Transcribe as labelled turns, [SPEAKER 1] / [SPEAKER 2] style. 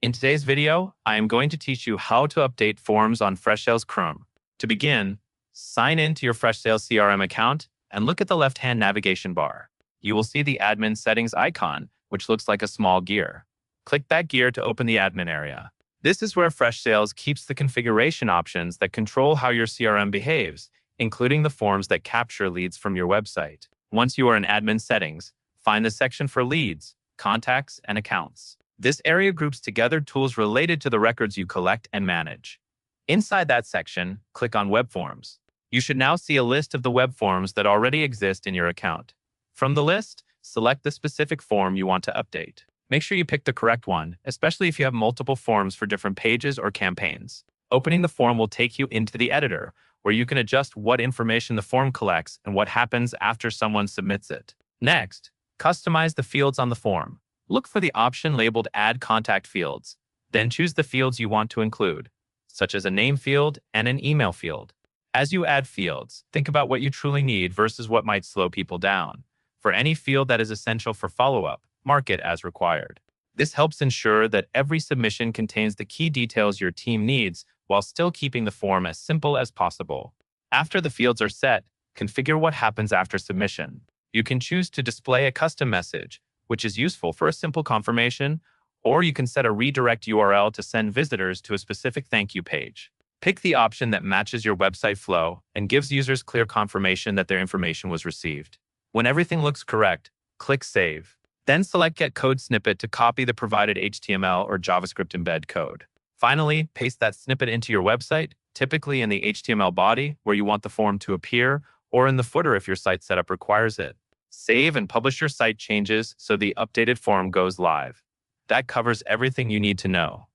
[SPEAKER 1] In today's video, I am going to teach you how to update forms on Freshsales CRM. To begin, sign in to your Freshsales CRM account and look at the left-hand navigation bar. You will see the admin settings icon, which looks like a small gear. Click that gear to open the admin area. This is where Freshsales keeps the configuration options that control how your CRM behaves, including the forms that capture leads from your website. Once you are in admin settings, find the section for leads, contacts, and accounts. This area groups together tools related to the records you collect and manage. Inside that section, click on Web Forms. You should now see a list of the web forms that already exist in your account. From the list, select the specific form you want to update. Make sure you pick the correct one, especially if you have multiple forms for different pages or campaigns. Opening the form will take you into the editor, where you can adjust what information the form collects and what happens after someone submits it. Next, customize the fields on the form. Look for the option labeled Add Contact Fields. Then choose the fields you want to include, such as a name field and an email field. As you add fields, think about what you truly need versus what might slow people down. For any field that is essential for follow-up, mark it as required. This helps ensure that every submission contains the key details your team needs while still keeping the form as simple as possible. After the fields are set, configure what happens after submission. You can choose to display a custom message, which is useful for a simple confirmation, or you can set a redirect URL to send visitors to a specific thank you page. Pick the option that matches your website flow and gives users clear confirmation that their information was received. When everything looks correct, click Save. Then select Get Code Snippet to copy the provided HTML or JavaScript embed code. Finally, paste that snippet into your website, typically in the HTML body where you want the form to appear, or in the footer if your site setup requires it. Save and publish your site changes so the updated form goes live. That covers everything you need to know.